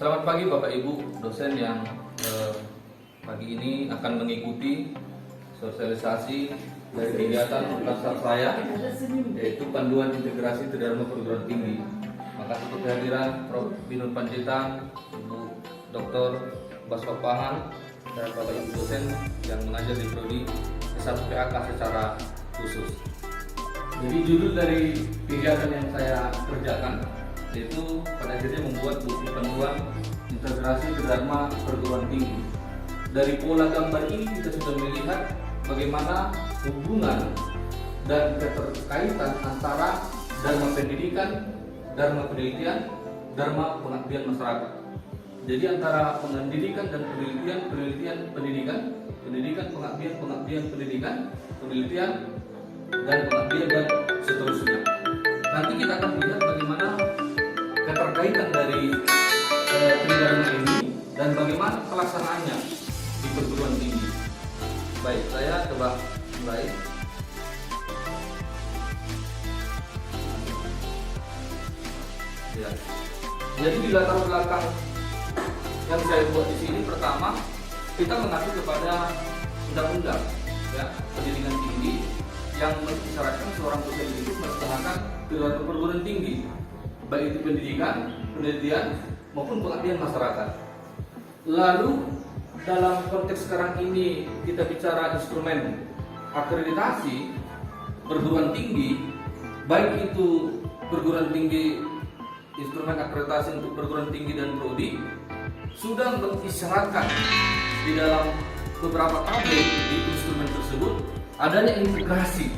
Selamat pagi Bapak Ibu dosen yang pagi ini akan mengikuti sosialisasi dari kegiatan Untasar saya, yaitu Panduan Integrasi Tridharma Perguruan Tinggi. Maka seperti kehadiran Prof. Binur Panjaitan, Ibu Dr. Baskop Pahan, dan Bapak Ibu dosen yang mengajar di Prodi S1 PAK secara khusus. Jadi judul dari kegiatan yang saya kerjakan yaitu pada akhirnya membuat buku panduan integrasi Tridharma Perguruan Tinggi. Dari pola gambar ini kita sudah melihat bagaimana hubungan dan keterkaitan antara dharma pendidikan, dharma penelitian, dharma pengabdian masyarakat. Jadi antara pendidikan dan penelitian, pendidikan, pengabdian pendidikan, penelitian dan pengabdian dan seterusnya. Nanti kita akan melihat bagaimana keterkaitan dari tridharma ini dan bagaimana pelaksanaannya di perguruan tinggi. Baik, saya coba mulai. Ya. Jadi di latar belakang yang saya buat di sini, pertama kita mengacu kepada undang-undang ya, pendidikan tinggi yang mensyaratkan seorang dosen itu melaksanakan tridharma perguruan tinggi, baik itu pendidikan, penelitian maupun pengabdian masyarakat. Lalu dalam konteks sekarang ini kita bicara instrumen akreditasi perguruan tinggi, baik itu perguruan tinggi, instrumen akreditasi untuk perguruan tinggi dan prodi sudah mengisyaratkan di dalam beberapa tabel di instrumen tersebut adanya integrasi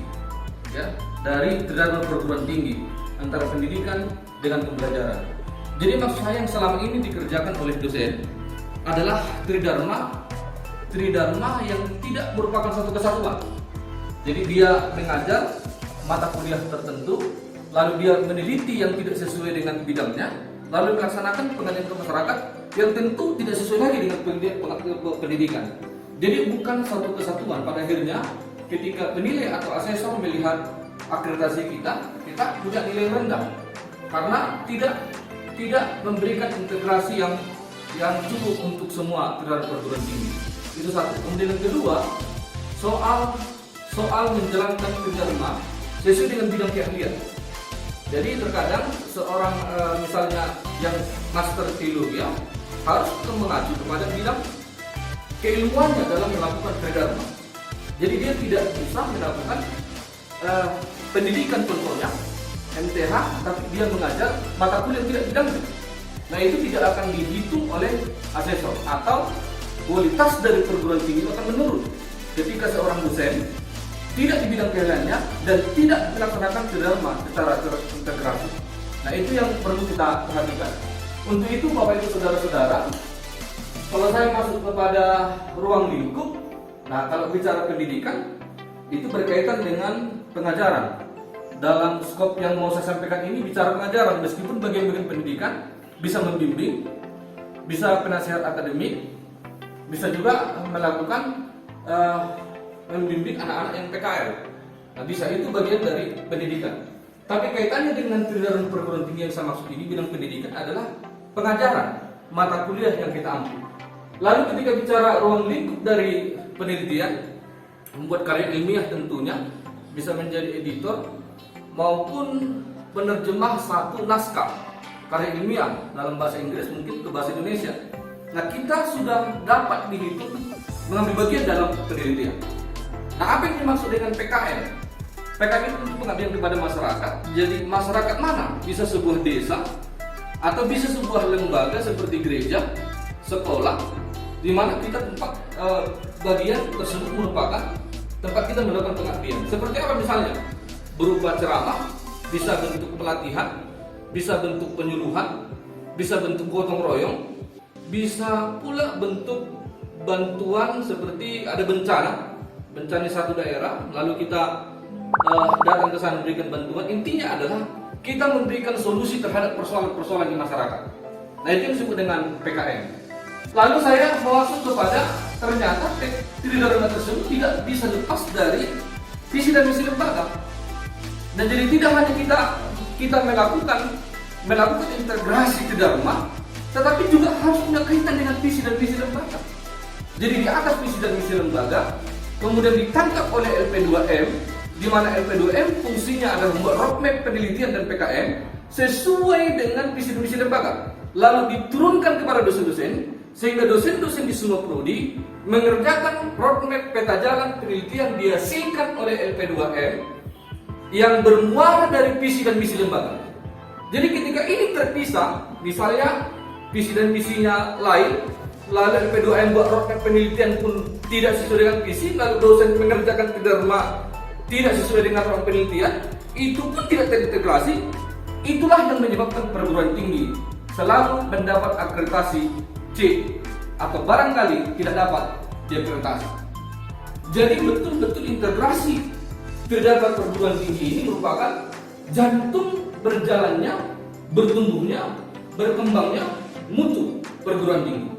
ya, dari tridharma perguruan tinggi antara pendidikan dengan pembelajaran. Jadi maksud saya yang selama ini dikerjakan oleh dosen adalah tridharma yang tidak merupakan satu kesatuan. Jadi dia mengajar mata kuliah tertentu, lalu dia meneliti yang tidak sesuai dengan bidangnya, lalu melaksanakan pengabdian ke masyarakat yang tentu tidak sesuai lagi dengan pendidikan. Jadi bukan satu kesatuan. Pada akhirnya ketika penilai atau asesor melihat akreditasi kita punya nilai rendah karena tidak memberikan integrasi yang cukup untuk semua tridharma perguruan tinggi. Itu satu. Kemudian yang kedua, soal menjalankan tridharma sesuai dengan bidang keahlian. Jadi terkadang seorang misalnya yang master teologi harus mengacu kepada bidang keilmuannya dalam melakukan tridharma. Jadi dia tidak bisa melakukan pendidikan contohnya MTH, tapi dia mengajar mata kuliah tidak bidangnya. Nah itu tidak akan dihitung oleh asesor atau kualitas dari perguruan tinggi akan menurun ketika seorang dosen tidak di bidang keahliannya dan tidak melaksanakan tridharma secara terintegrasi. Nah itu yang perlu kita perhatikan. Untuk itu Bapak Ibu Saudara-saudara, kalau saya masuk kepada ruang lingkup, nah kalau bicara pendidikan itu berkaitan dengan pengajaran. Dalam skop yang mau saya sampaikan ini bicara pengajaran, meskipun bagian-bagian pendidikan bisa membimbing, bisa penasihat akademik, bisa juga melakukan membimbing anak-anak yang PKL. Nah, bisa itu bagian dari pendidikan. Tapi kaitannya dengan tridharma perguruan tinggi yang saya maksud ini, bidang pendidikan adalah pengajaran, mata kuliah yang kita ambil. Lalu ketika bicara ruang lingkup dari penelitian, membuat karya ilmiah tentunya bisa menjadi editor maupun penerjemah satu naskah karya ilmiah dalam bahasa Inggris mungkin ke bahasa Indonesia. Nah kita sudah dapat dihitung mengambil bagian dalam penelitian. Nah apa yang dimaksud dengan PKM? PKM itu untuk pengabdian kepada masyarakat. Jadi masyarakat mana? Bisa sebuah desa atau bisa sebuah lembaga seperti gereja, sekolah, di mana kita tempat bagian tersebut merupakan tempat kita melakukan pengabdian. Seperti apa misalnya? Berupa ceramah, bisa bentuk pelatihan, bisa bentuk penyuluhan, bisa bentuk gotong royong, bisa pula bentuk bantuan seperti ada bencana di satu daerah, lalu kita datang ke sana memberikan bantuan. Intinya adalah kita memberikan solusi terhadap persoalan-persoalan di masyarakat. Nah itu yang disebut dengan PKM. Lalu saya masuk kepada ternyata tridharma tersebut tidak bisa lepas dari visi dan misi lembaga. Dan jadi tidak hanya kita melakukan integrasi tridharma, tetapi juga harus punya kaitan dengan visi dan misi lembaga. Jadi di atas visi dan misi lembaga, kemudian ditangkap oleh LP2M, di mana LP2M fungsinya adalah membuat roadmap penelitian dan PKM sesuai dengan visi dan misi lembaga. Lalu diturunkan kepada dosen-dosen, sehingga dosen-dosen di semua prodi mengerjakan roadmap peta jalan penelitian dihasilkan oleh LP2M yang bermuara dari visi dan misi lembaga. Jadi ketika ini terpisah, misalnya visi dan misinya lain, lalu LP2M buat roadmap penelitian pun tidak sesuai dengan visi, lalu dosen mengerjakan Dharma tidak sesuai dengan roadmap penelitian, itu pun tidak terintegrasi. Itulah yang menyebabkan perguruan tinggi selalu mendapat akreditasi C atau barangkali tidak dapat diakreditasi. Jadi betul-betul integrasi terdapat perguruan tinggi ini merupakan jantung berjalannya, bertumbuhnya, berkembangnya mutu perguruan tinggi.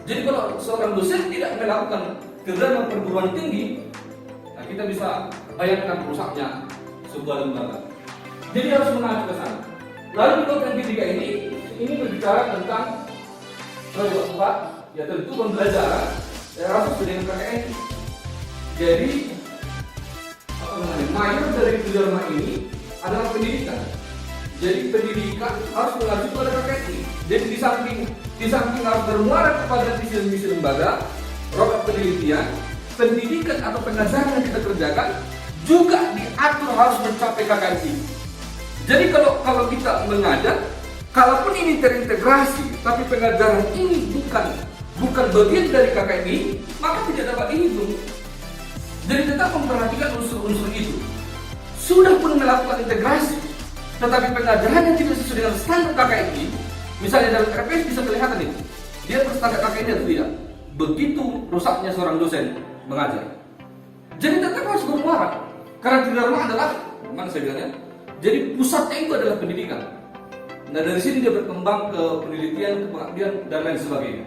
Jadi kalau seorang dosen tidak melakukan kegiatan perguruan tinggi, nah kita bisa bayangkan rusaknya sebuah lembaga. Jadi harus mengacu ke sana. Lalu di program ketiga ini berbicara tentang proyek 4, ya tentu pembelajaran rasa dengan KKN. Jadi mayor dari Dharma ini adalah pendidikan. Jadi pendidikan harus mengacu pada KKN. Jadi di samping harus bermuara kepada visi dan misi lembaga, roadmap penelitian, pendidikan atau pengajaran yang kita kerjakan juga diatur harus mencapai KKN. Jadi kalau kita mengajar, kalaupun ini terintegrasi, tapi pengajaran ini bukan bagian dari KKN, maka tidak dapat dihitung. Jadi tetap memperhatikan unsur-unsur itu. Sudah pun melakukan integrasi, tetapi pengajaran yang tidak sesuai dengan standar KKN, misalnya dalam RPS bisa kelihatan itu, dia berstandar KKN atau tidak. Begitu rusaknya seorang dosen mengajar. Jadi tetap harus bermuara, karena Dharma adalah, mana saya bilangnya? Jadi pusatnya itu adalah pendidikan. Nah dari sini dia berkembang ke penelitian, ke pengabdian dan lain sebagainya.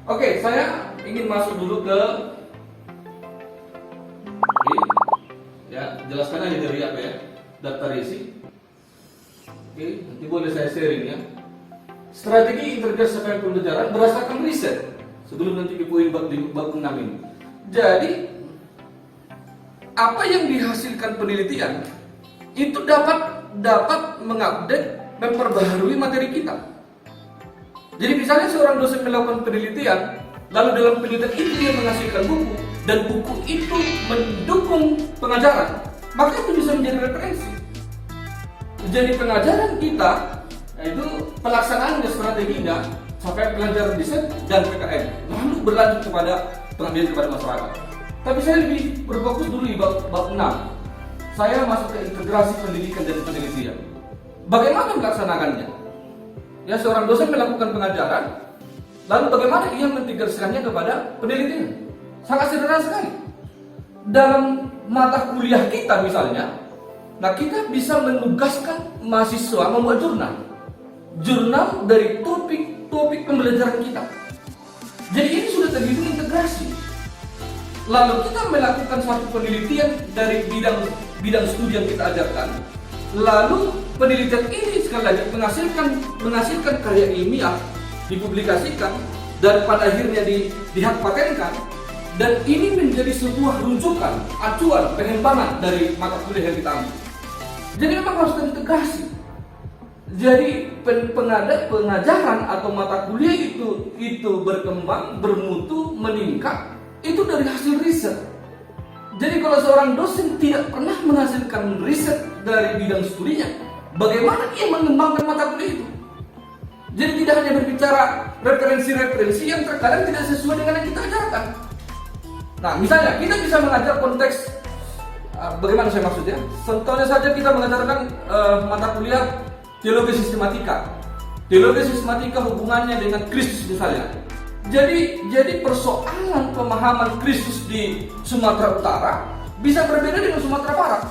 Oke, saya ingin masuk dulu ke ya, jelaskan aja dari apa ya, daftar isi. Oke, nanti boleh saya sharing ya. Strategi integrasi capaian pembelajaran berdasarkan riset. Sebelum nanti di poin bab 6 ini. Jadi apa yang dihasilkan penelitian itu dapat mengupdate, memperbaharui materi kita. Jadi misalnya seorang dosen melakukan penelitian, lalu dalam penelitian itu dia menghasilkan buku, dan buku itu mendukung pengajaran, maka itu bisa menjadi referensi. Jadi pengajaran kita, itu pelaksanaannya, strateginya, sampai pelajaran riset dan PKM, lalu berlanjut kepada pengabdian kepada masyarakat. Tapi saya lebih berfokus dulu di bab 6. Saya masuk ke integrasi pendidikan dan penelitian. Bagaimana melaksanakannya? Ya, seorang dosen melakukan pengajaran, lalu bagaimana ia mengintegrasikannya kepada penelitian? Sangat sederhana sekali. Dalam mata kuliah kita misalnya, nah kita bisa menugaskan mahasiswa membuat jurnal dari topik pembelajaran kita. Jadi ini sudah terhitung integrasi. Lalu kita melakukan suatu penelitian dari bidang studi yang kita ajarkan. Lalu penelitian ini sekali lagi menghasilkan karya ilmiah, dipublikasikan dan pada akhirnya dihak patenkan, dan ini menjadi sebuah rujukan, acuan, pengembangan dari mata kuliah yang kita ambil. Jadi memang harus terintegrasi. Jadi pengajaran atau mata kuliah itu berkembang, bermutu, meningkat, itu dari hasil riset. Jadi kalau seorang dosen tidak pernah menghasilkan riset dari bidang studinya, bagaimana ia mengembangkan mata kuliah itu? Jadi tidak hanya berbicara referensi-referensi yang terkadang tidak sesuai dengan yang kita ajarkan. Nah misalnya kita bisa mengajar konteks, bagaimana saya maksudnya? Contohnya saja kita mengajarkan mata kuliah teologi sistematika. Teologi sistematika hubungannya dengan Kristus misalnya. Jadi persoalan pemahaman Kristus di Sumatera Utara bisa berbeda dengan Sumatera Barat.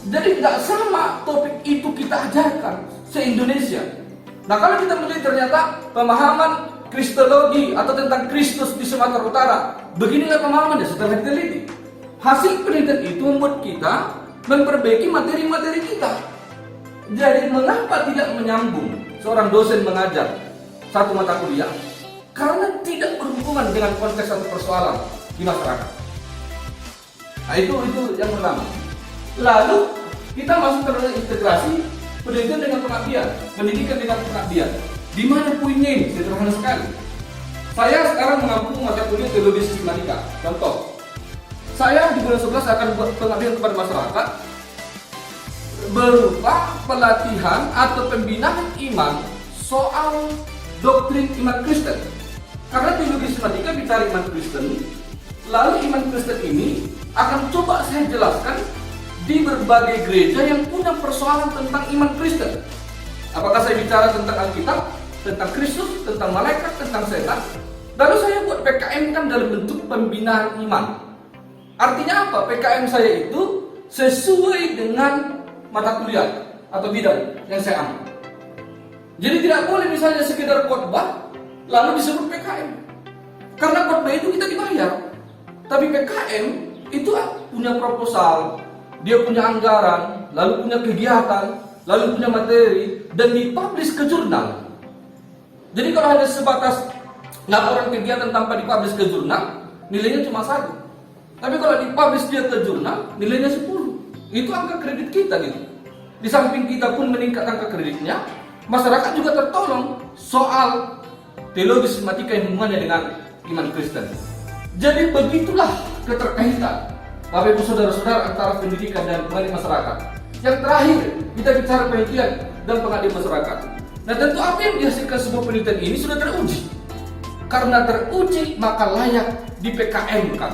Jadi tidak sama topik itu kita ajarkan se-Indonesia. Nah kalau kita melihat ternyata pemahaman Kristologi atau tentang Kristus di Sumatera Utara, beginilah pemahamannya setelah diteliti. Hasil penelitian itu membuat kita memperbaiki materi-materi kita. Jadi mengapa tidak menyambung seorang dosen mengajar satu mata kuliah karena tidak berhubungan dengan konteks atau persoalan di masyarakat. Nah itu yang pertama. Lalu kita masuk ke integrasi pendidikan dengan pengabdian, pendidikan dengan pengabdian. Di mana poinnya ini? Sederhana sekali. Saya sekarang mengampu mata kuliah teologi sistematika. Contoh, saya di bulan 11 akan buat pengabdian kepada masyarakat berupa pelatihan atau pembinaan iman soal doktrin iman Kristen. Karena teologi sistematika bicara iman Kristen, lalu iman Kristen ini akan coba saya jelaskan di berbagai gereja yang punya persoalan tentang iman Kristen. Apakah saya bicara tentang Alkitab, tentang Kristus, tentang malaikat, tentang setan? Lalu saya buat PKM kan dalam bentuk pembinaan iman. Artinya apa? PKM saya itu sesuai dengan mata kuliah atau bidang yang saya ambil. Jadi tidak boleh misalnya sekedar khotbah lalu disebut PKM. Karena khotbah itu kita dibayar. Tapi PKM itu punya proposal, dia punya anggaran, lalu punya kegiatan, lalu punya materi, dan dipublish ke jurnal. Jadi kalau hanya sebatas laporan kegiatan tanpa dipublish ke jurnal, nilainya cuma 1. Tapi kalau dipublish dia ke jurnal, nilainya 10. Itu angka kredit kita gitu. Di samping kita pun meningkat angka kreditnya, masyarakat juga tertolong soal teologi sistematika yang hubungannya dengan iman Kristen. Jadi begitulah keterkaitan Bapak Ibu Saudara-saudara antara pendidikan dan pengabdian masyarakat. Yang terakhir, kita bicara penelitian dan pengabdian masyarakat. Nah tentu apa yang dihasilkan sebuah penelitian ini sudah teruji. Karena teruji maka layak di PKM kan.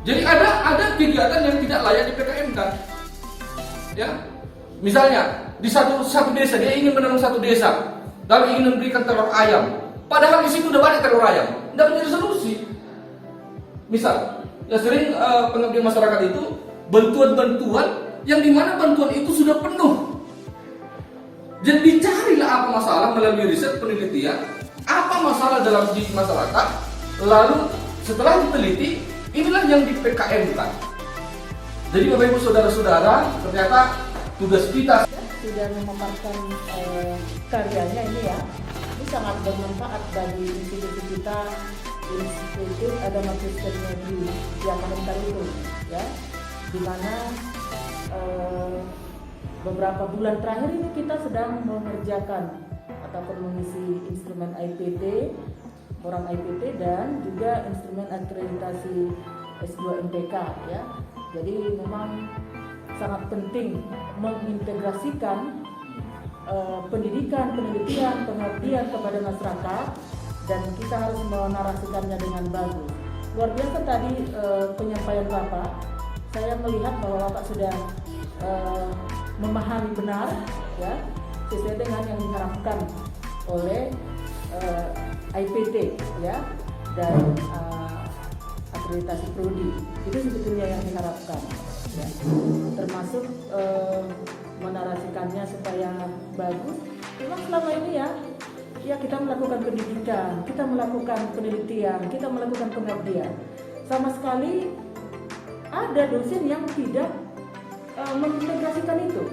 Jadi ada kegiatan yang tidak layak di PKM kan. Ya, misalnya di satu desa dia ingin menanam satu desa, lalu ingin memberikan telur ayam. Padahal di situ udah banyak telur ayam, tidak menjadi solusi. Misal, ya sering pengabdian masyarakat itu bantuan-bantuan yang dimana bantuan itu sudah penuh. Jadi carilah apa masalah melalui riset penelitian, apa masalah dalam di masyarakat, lalu setelah diteliti, inilah yang di PKM kan. Jadi Bapak Ibu Saudara-saudara, ternyata tugas kita sudah memaparkan karyanya ini ya. Ini sangat bermanfaat bagi institusi kita, Institut Agama Kristen di Jakarta itu ya, di mana beberapa bulan terakhir ini kita sedang mengerjakan ataupun mengisi instrumen IPT, orang IPT dan juga instrumen akreditasi S2 MPK ya. Jadi memang sangat penting mengintegrasikan pendidikan, penelitian, pengabdian kepada masyarakat, dan kita harus menarasikannya dengan bagus. Luar biasa tadi penyampaian Bapak. Saya melihat bahwa Bapak sudah memahami benar ya, sesuai dengan yang diharapkan oleh IPT ya, dan akreditasi prodi. Itu sebetulnya yang diharapkan ya. Termasuk menarasikannya supaya bagus. Memang selama ini ya kita melakukan pendidikan, kita melakukan penelitian, kita melakukan pengabdian. Sama sekali ada dosen yang tidak mengintegrasikan itu.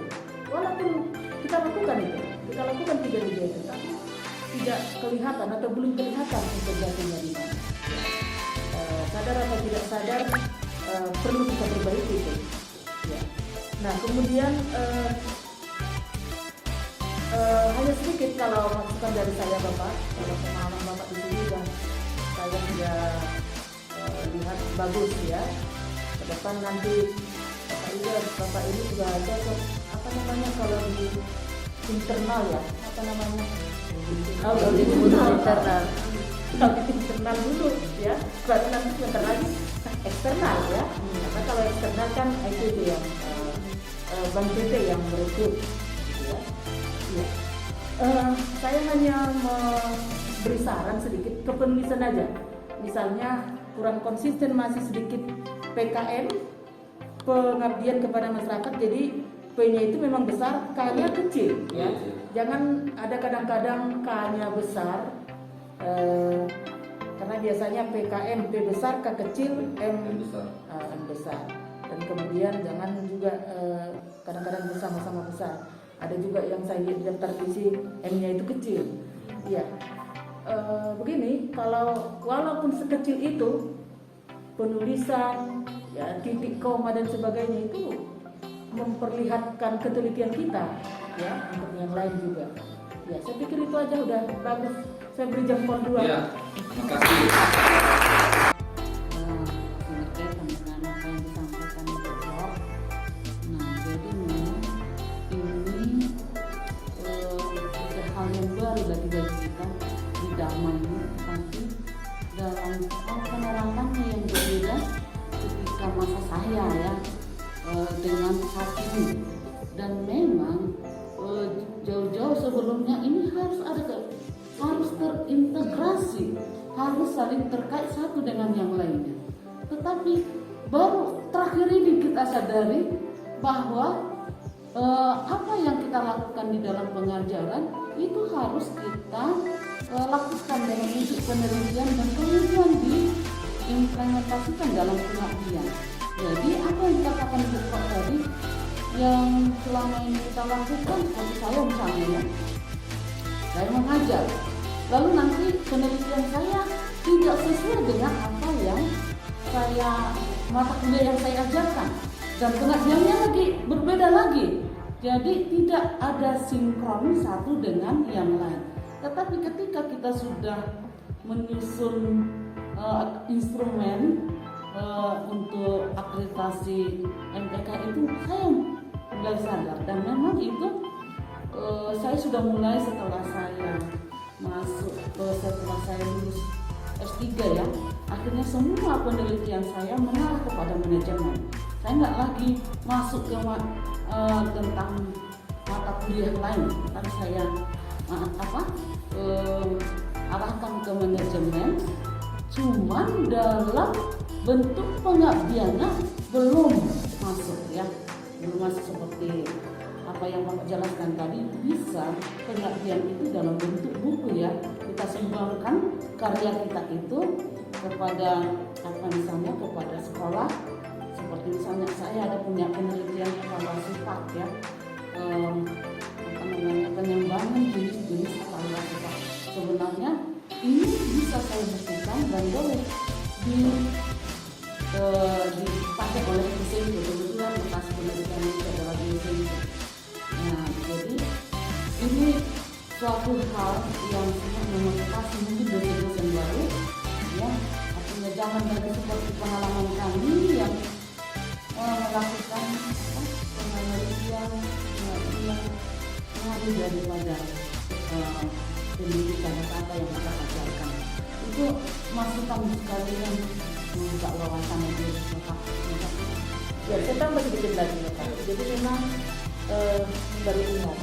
Walaupun kita lakukan itu, kita lakukan 3 itu, tapi tidak kelihatan atau belum kelihatan integrasinya di mana. Sadar atau tidak sadar perlu kita perbaiki itu. Ya. Nah kemudian hanya sedikit kalau masukan dari saya Bapak, kalau pemahaman Bapak di sini dan saya sudah lihat bagus ya. Ke depan nanti Bapak ini juga ada apa namanya kalau di internal ya, apa namanya? Internal. Internal dulu ya, baru nanti sebentar lagi eksternal ya. Karena kalau eksternal kan IPT yang Bank PT yang merekrut ya. Ya. Saya hanya memberi saran sedikit ke penulisan aja. Misalnya kurang konsisten, masih sedikit PKM, pengabdian kepada masyarakat, jadi P-nya itu memang besar, K-nya kecil ya. Jangan ada kadang-kadang K-nya besar, karena biasanya PKM P besar, K kecil, M besar. Dan kemudian jangan juga kadang-kadang bersama-sama besar. Ada juga yang saya lihat di daftar visi M-nya itu kecil. Iya. Begini, kalau walaupun sekecil itu penulisan, ya titik koma dan sebagainya itu memperlihatkan ketelitian kita, ya untuk yang lain juga. Ya, saya pikir itu aja udah bagus. Saya beri jempol 2. Ya, terima kasih. Berkaitan dengan apa yang disampaikan itu, Prof. Nah, jadi memang ini hal yang baru bagi kita di Dharma ini, tapi dalam penerapannya yang berbeda ketika masa saya ya dengan saat ini. Dan memang jauh-jauh sebelumnya ini harus terintegrasi, harus saling terkait satu dengan yang lainnya. Tetapi baru terakhir ini kita sadari bahwa apa yang kita lakukan di dalam pengajaran itu harus kita lakukan dengan wujud penelitian dan kemudian diimplementasikan dalam pengabdian. Jadi apa yang dikatakan Bapak tadi, yang selama ini kita lakukan, seperti saya misalnya ya, saya mengajar, lalu nanti penelitian saya tidak sesuai dengan apa yang mata kuliah yang saya ajarkan, dan pengabdiannya lagi berbeda lagi. Jadi tidak ada sinkron satu dengan yang lain. Tetapi ketika kita sudah menyusun instrumen untuk akreditasi MTK itu, saya mulai sadar, dan memang itu saya sudah mulai setelah saya lulus S3 ya. Akhirnya semua penelitian saya mengarah kepada manajemen. Saya nggak lagi masuk ke tentang mata kuliah lain, tapi saya arahkan ke manajemen. Cuman dalam bentuk pengabdiannya belum masuk ya, belum masuk seperti apa yang Bapak jelaskan tadi. Bisa pengabdian itu dalam bentuk buku ya, kita sumbangkan karya kita itu kepada misalnya kepada sekolah. Seperti misalnya saya ada punya penelitian kepala sifat ya, pengembangan jenis-jenis kepala sifat. Sebenarnya ini bisa saya buktikan dan boleh dipakai oleh dosen. Kebetulan bekas penelitian itu adalah dosen. Nah, jadi ini suatu hal yang sangat memotivasi mungkin dosen-dosen baru ya. Artinya jangan lagi seperti pengalaman kami yang melakukan penelitian yang mengambil daripada pendidikan apa yang kita ajarkan. Itu masukan sekalian membuka wawasan itu. Ya, saya tambah sedikit lagi ya Pak. Jadi memang dari ingat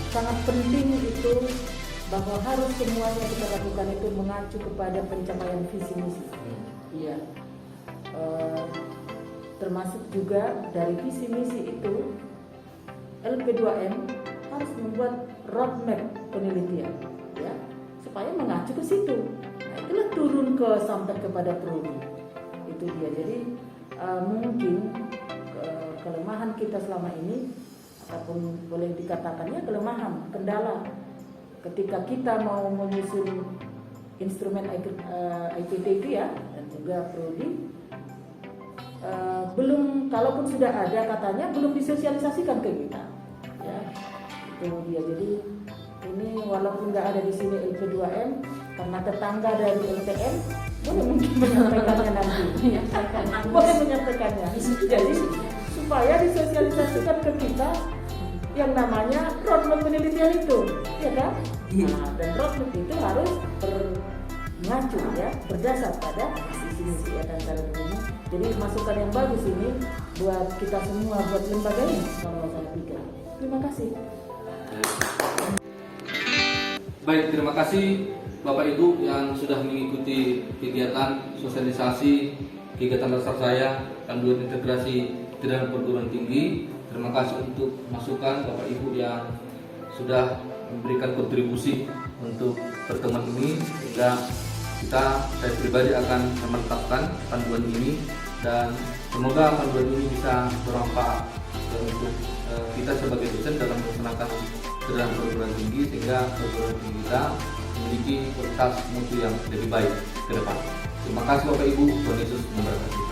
sangat penting itu bahwa harus semuanya kita lakukan itu mengacu kepada pencapaian visi misi. Iya. Termasuk juga dari visi misi itu LP2M harus membuat roadmap penelitian ya, supaya mengacu ke situ. Nah, itulah turun sampai kepada prodi. Itu dia. Jadi mungkin kelemahan kita selama ini, ataupun boleh dikatakannya kelemahan, kendala ketika kita mau menyusun instrumen IPTV ya dan juga prodi, belum, kalaupun sudah ada katanya belum disosialisasikan ke kita ya, itu dia. Jadi ini walaupun nggak ada di sini LP2M, karena tetangga dari LTM boleh mungkin menyampaikannya nanti boleh menyampaikannya. Jadi supaya disosialisasikan ke kita yang namanya roadmap penelitian itu, ya kan? Nah, dan roadmap itu harus mengacu ya, berdasar pada visi misi ya dan cara ini. Jadi masukan yang bagus ini buat kita semua, buat lembaga ini kalau saya pikir. Terima kasih. Baik, terima kasih Bapak Ibu yang sudah mengikuti kegiatan sosialisasi kegiatan dasar saya panduan integrasi di dalam perguruan tinggi. Terima kasih untuk masukan Bapak Ibu yang sudah memberikan kontribusi untuk pertemuan ini, sehingga saya pribadi akan memantapkan panduan ini, dan semoga panduan ini bisa bermanfaat untuk kita sebagai dosen dalam melaksanakan dalam perguruan tinggi, sehingga perguruan tinggi kita memiliki kualitas mutu yang lebih baik ke depan. Terima kasih Bapak Ibu, Tuhan Yesus memberkati.